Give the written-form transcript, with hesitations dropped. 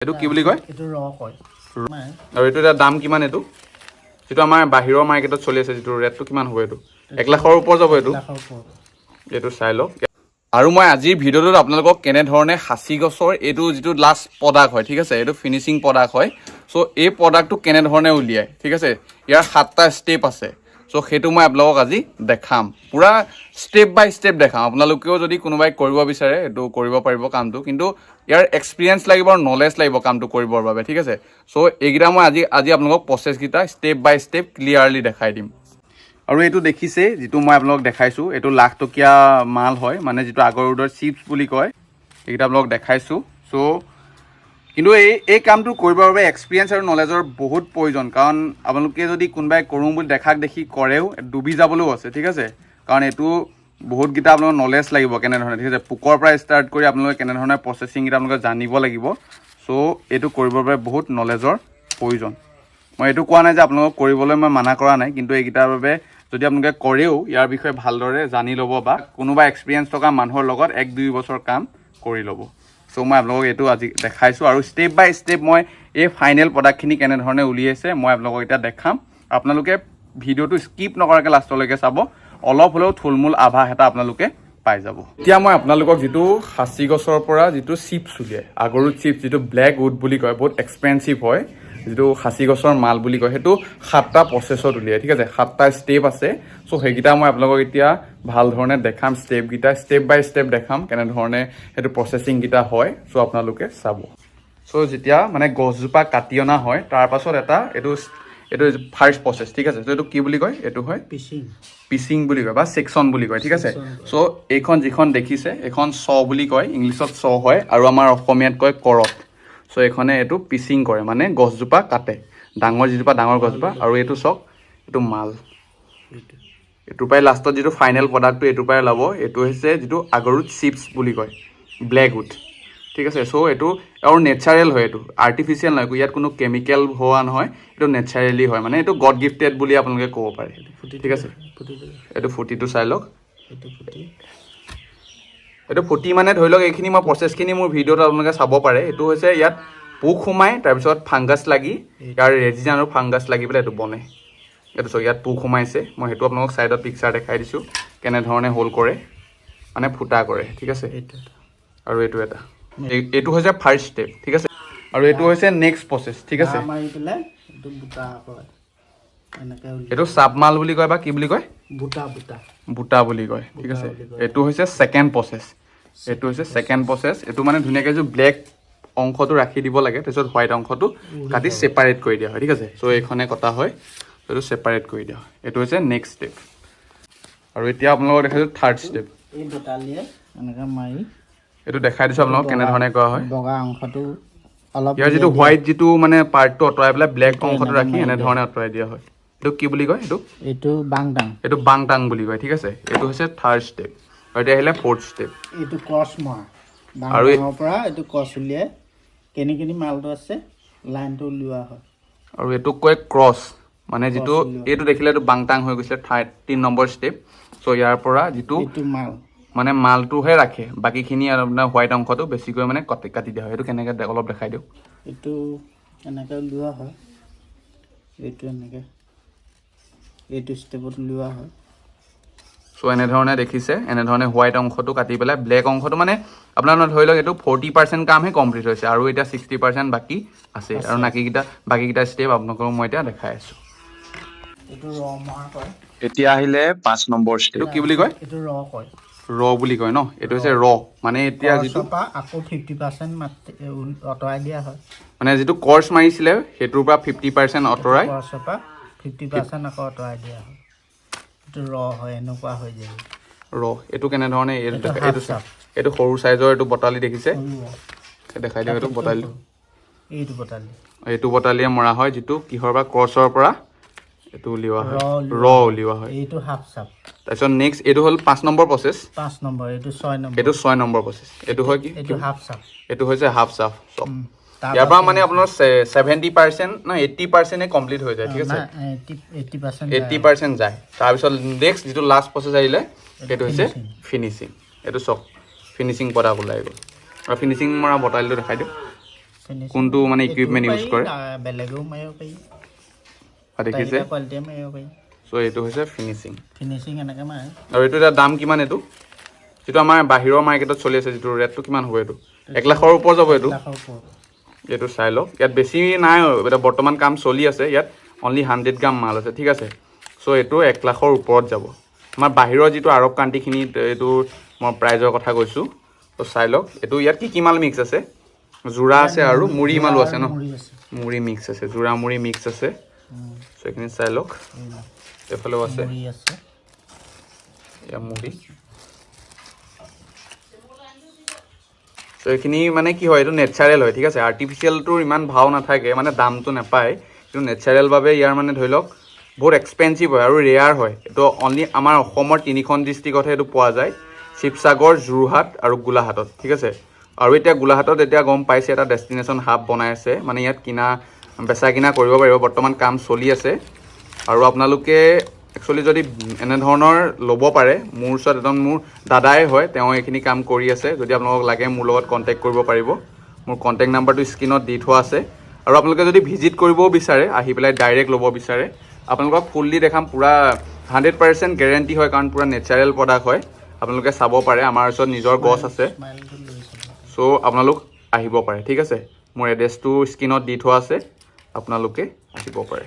এটো কি বুলি কয় এটো ৰ কয় আৰু এটো এটা দাম কিমান এটো যেটো আমাৰ বাহিৰৰ মাৰ্কেটত চলি আছে যেটো ৰেটটো কিমান হ'ব এটো 1 লাখৰ ওপৰ যাব এটো এটো চাই লওক আৰু মই আজিৰ ভিডিওটোত আপোনালোকক কেনে ধৰণে হাসি গছৰ এটো যেটো লাষ্ট প্ৰডাক্ট হয় ঠিক আছে এটো ফিনিশিং প্ৰডাক্ট হয় সো এই প্ৰডাক্টটো কেনে ধৰণে উলিয়ায় ঠিক আছে ইয়াৰ 7টা স্টেপ আছে সো হেতু মই আপোনালোকক আজি দেখাম পুৰা স্টেপ বাই স্টেপ দেখাম আপোনালোকেও যদি কোনোবাই কৰিব বিচাৰে এটো কৰিব পাৰিব কামটো কিন্তু ইয়াৰ এক্সপেৰিয়েন্স লাগিব আৰু নলেজ লাগিব কামটো কৰিবৰ বাবে ঠিক আছে সো এইগিটা মই আজি আপোনালোকক প্ৰসেস গিটা স্টেপ বাই স্টেপ ক্লিয়াৰলি দেখাই দিম আৰু এটো দেখিছে যেটো মই আপোনালোকক দেখাইছো এটো লাখ টকিয়া মাল হয় মানে যেটো আগৰ উডৰ চিপছ বুলি কয় এইগিটা আপোনালোকক দেখাইছো সো কিন্তু এই কামটো কৰিবৰ বাবে এক্সপেৰিয়েন্স আৰু নলেজৰ বহুত প্ৰয়োজন কাৰণ আপোনালোকে যদি কোনবাই কৰোঁ বুলি দেখাক দেখি কৰেও ডুবি যাবলৈও আছে ঠিক আছে কাৰণ এটো বহুত গিটা আপোনালোকৰ নলেজ লাগিব কেনে ধৰণে ঠিক আছে পুকৰ পৰা ষ্টাৰ্ট কৰি আপোনালোকে কেনে ধৰণে প্ৰসেসিং গিটা আপোনালোকে জানিব লাগিব সো এটো কৰিবৰ বাবে বহুত নলেজৰ প্ৰয়োজন মই এটো কোৱা নাই যে আপোনালোকক কৰিবলৈ মই মানা কৰা নাই কিন্তু এইগিটাৰ বাবে যদি আপোনালোকে কৰেও ইয়াৰ বিষয়ে ভালদৰে জানি ল'ব বা কোনোবা এক্সপেৰিয়েন্স থকা মানুহৰ লগত 1-2 বছৰ কাম কৰি ল'ব সো মই আপোনালোকক এটো আজি দেখাইছো আৰু স্টেপ বাই স্টেপ মই এই ফাইনেল প্ৰডাক্টখিনি কেনে ধৰণে উলিয়াইছে মই আপোনালোকক এটা দেখাম আপোনালোকে ভিডিওটো স্কিপ নকৰাকৈ লাষ্টলৈকে চাব অলপ হলেও থুলমুল আভা এটা আপোনালোকে পাই যাব এতিয়া মই আপোনালোকক যেটো হাসি গছৰ পৰা যেটো চিপছ উলিয়ায় আগৰু চিপছ যেটো ব্ল্যাক উড বুলি কয় বহুত এক্সপেন্সিভ হয় যেটো হাসি গছৰ মাল বুলি কয় হেতু 7টা প্ৰসেছত উলিয়ায় ঠিক আছে 7টা স্টেপ আছে সো হেগিটা মই আপোনালোকক এতিয়া ভাল ধৰণে দেখাম স্টেপ গিটা স্টেপ বাই স্টেপ দেখাম কেনে ধৰণে হেতু প্ৰসেসিং গিটা হয় সো আপোনালোকে চাব সো যেতিয়া মানে গছজোপা কাটি অনা হয় তাৰ পাছত এটা এটো ফাৰ্স্ট প্ৰসেস ঠিক আছে সো এটো কি বুলি কয় এটো হয় পিচিং বুলি কয় বা সেকশন বুলি কয় ঠিক আছে সো এইখন যিখন দেখিছে এখন স বুলি কয় ইংলিছত স হয় আৰু আমাৰ অসমীয়াত কয় কৰত সো এখনে এটো পিচিং কৰে মানে গছজোপা কাটে ডাঙৰ যিজোপা ডাঙৰ গছজোপা আৰু এটো সক এটো মাল এটো পাই লাষ্টত যেটো ফাইনেল প্ৰডাক্টটো এটো পাই লাভ এটো হৈছে যেটো আগৰুত চিপছ বুলি কয় ব্ল্যাক উড ঠিক আছে সো এটো আৰু নেচাৰেল হয় এটো আৰ্টিফিশিয়াল নহয় ইয়াত কোনো কেমিক্যাল হোৱা নহয় এটো নেচাৰেলি হয় মানে এটো গড গিফটেড বুলি আপোনালোকে ক'ব পাৰে ঠিক আছে এটো ফুটিটো চাই লওক এটো ফুটি মানে ধৰি লওক এইখিনি মই প্ৰসেসখিনি মোৰ ভিডিওত আপোনালোকে চাব পাৰে এটো হৈছে ইয়াত পোক সোমাই তাৰ পিছত ফাংগাছ লাগি ইয়াৰ ৰেজিন আৰু ফাংগাছ লাগি পেলাই এটো বনে এটো ইয়াত পোক সোমাইছে মই হেতু আপোনালোকক সাইডত পিকচাৰ দেখাই দিছো কেনে ধৰণে হোল কৰে মানে ফুটা কৰে ঠিক আছে আৰু এটো এটা এটো হৈছে ফাৰ্স্ট স্টেপ ঠিক আছে আৰু এটো হৈছে নেক্সট প্ৰসেস ঠিক আছে মাৰি পেলে এটো বুটা কয় এনেকে এটো সাবমাল বুলি কয় বা কি বুলি কয় বুটা বুলি কয় ঠিক আছে এটো হৈছে সেকেন্ড প্ৰসেস এটো হৈছে সেকেন্ড প্ৰসেস এটো মানে ধুনিয়াকে যে ব্ল্যাক অংশটো ৰাখি দিব লাগে তাৰপিছত হোৱাইট অংশটো কাটি সেপাৰেট কৰি দিয়া হয় ঠিক আছে সো এইখনে কটা হয় এটো সেপাৰেট কৰি দিয়া হয় এটো হৈছে নেক্সট স্টেপ আৰু এতিয়া আপোনালোকক দেখাইছো থাৰ্ড স্টেপ এই বুটালিয়ে এনেকে মাৰি এটো দেখাই দিছো আপোনালোকক কেনে ধৰণে কৰা হয় বগা অংশটো অলপ ইয়াৰ যেটো হোৱাইট যেটো মানে পাৰ্টটো অতৰাই পেলাই ব্ল্যাক অংশটো ৰাখি এনে ধৰণে অতৰাই দিয়া হয় এটো কি বুলি কয় এটো বাংটাং এটো বাংটাং বুলি কয় ঠিক আছে এটো হৈছে থাৰ্ড স্টেপ আৰু এটা আহিলে ফোৰ্থ স্টেপ এটো ক্ৰছ মৰা বাংটাঙৰ পৰা এটো ক্ৰছ উলিয়াই কেনি মালটো আছে লাইনটো উলিওৱা হয় আৰু এটো কয় ক্ৰছ মানে যেটো এটো দেখিলে এটো বাংটাং হৈ গৈছে 3 নম্বৰ স্টেপ সো ইয়াৰ পৰা যেটো এটো মাল মানে মালটোহে ৰাখে বাকিখিনি আৰু আপোনাৰ হোৱাইট অংশটো বেছিকৈ মানে কাটি দিয়া হয় এটো কেনেকৈ অলপ দেখাই দিও এটো এনেকৈ উলিওৱা হয় এটো এনেকৈ এটো স্টেপত উলিওৱা হয় সো এনে ধৰণে দেখিছে এনে ধৰণে হোৱাইট অংশটো কাটি পেলাই ব্ল্যাক অংশটো মানে আপোনাৰ ধৰি লওক এটো 40% কামহে কমপ্লিট হৈছে আৰু এটা 60% বাকি আছে আৰু বাকিকিটা স্টেপ আপোনালোকক মই এতিয়া দেখাই আছো এটো ৰ মৰা কয় এতিয়া আহিলে 5 নম্বৰ স্টেপ কি বুলি কয় এটো ৰ কয় ৰ বুলি কয় ন এটো হৈছে ৰ মানে এতিয়া যেটো আকৌ 50% অতৰাই দিয়া হয় মানে যেটো কোৰ্স মাৰিছিলে হেতুৰ পৰা 50% অতৰাই কোৰ্সৰ পৰা 50% আকৌ অতৰাই দিয়া হয় এটো ৰ হয় এনেকুৱা হৈ যায় ৰ এটো কেনে ধৰণে এটো সৰু সাইজৰ এটো বটালি দেখিছে দেখাই দিও এটো বটালি এইটো বটালিয়ে মৰা হয় যেটো কিহৰ বা ক্ৰছৰ পৰা এটো উলিওৱা হয় ৰ উলিওৱা হয় এইটো হাফ সাপ তাৰপিছত নেক্সট এটো হল 5 নম্বৰ প্ৰসেস 5 নম্বৰ এটো 6 নম্বৰ এটো 6 নম্বৰ প্ৰসেস এটো হয় কি এটো হাফ সাপ এটো হৈছে হাফ সাপ ইয়াৰ পৰা মানে আপোনাৰ 70% না 80% এ কমপ্লিট হৈ যায় ঠিক আছে 80% যায় তাৰ পিছত নেক্সট যেটো লাষ্ট প্ৰসেস আহিলে এটো হৈছে ফিনিশিং এটো সক ফিনিশিং কৰা ওলাই গ'ল আৰু ফিনিশিং মৰা বটালিটো দেখাই দিও কোনটো মানে ইকুইপমেণ্ট ইউজ কৰে বেলেগেও মাৰিব পাৰি দেখিছে কোৱালিটিয়ে মাৰিব পাৰি চ' এইটো হৈছে ফিনিচিং এনেকৈ মাৰে আৰু এইটো এতিয়া দাম কিমান এইটো যিটো আমাৰ বাহিৰৰ মাৰ্কেটত চলি আছে যিটো ৰেটটো কিমান হ'ব এইটো 1 লাখৰ ওপৰ যাব এইটো এইটো চাই লওক ইয়াত বেছি নাই এতিয়া বৰ্তমান কাম চলি আছে ইয়াত অনলি 100 গ্ৰাম মাল আছে ঠিক আছে চ' এইটো 1 লাখৰ ওপৰত যাব আমাৰ বাহিৰৰ যিটো আৰৱ কাণ্ট্ৰিখিনিত এইটো মই প্ৰাইজৰ কথা কৈছোঁ ত' চাই লওক এইটো ইয়াত কি মাল মিক্স আছে জোৰা আছে আৰু মুড়ি মালো আছে ন মুড়ি মিক্স আছে জোৰা মুড়ি মিক্স আছে চ' এইখিনি চাই লওক এইফালেও আছে এয়া মুড়ি চ' এইখিনি মানে কি হয় এইটো নেচাৰেল হয় ঠিক আছে আৰ্টিফিচিয়েলটোৰ ইমান ভাও নাথাকে মানে দামটো নাপায় কিন্তু নেচাৰেলভাৱে ইয়াৰ মানে ধৰি লওক বহুত এক্সপেঞ্চিভ হয় আৰু ৰেয়াৰ হয় এইটো অনলি আমাৰ অসমৰ 3খন ডিষ্ট্ৰিক্টতহে এইটো পোৱা যায় শিৱসাগৰ যোৰহাট আৰু গোলাঘাটত ঠিক আছে আৰু এতিয়া গোলাঘাটত এতিয়া গম পাইছে এটা ডেষ্টিনেশ্যন হাব বনাই আছে মানে ইয়াত বেচা কিনা কৰিব পাৰিব বৰ্তমান কাম চলি আছে আৰু আপোনালোকে একচুৱেলি যদি এনেধৰণৰ ল'ব পাৰে মোৰ ওচৰত এজন মোৰ দাদাই হয় তেওঁ এইখিনি কাম কৰি আছে যদি আপোনালোকক লাগে মোৰ লগত কণ্টেক্ট কৰিব পাৰিব মোৰ কণ্টেক্ট নাম্বাৰটো স্ক্ৰীনত দি থোৱা আছে আৰু আপোনালোকে যদি ভিজিট কৰিবও বিচাৰে আহি পেলাই ডাইৰেক্ট ল'ব বিচাৰে আপোনালোকক ফুল্লি দেখাম পূৰা 100% গেৰেণ্টি হয় কাৰণ পূৰা নেচাৰেল প্ৰডাক্ট হয় আপোনালোকে চাব পাৰে আমাৰ ওচৰত নিজৰ গছ আছে চ' আপোনালোক আহিব পাৰে ঠিক আছে মোৰ এড্ৰেছটো স্ক্ৰীনত দি থোৱা আছে আপোনালোকে আহিব পাৰে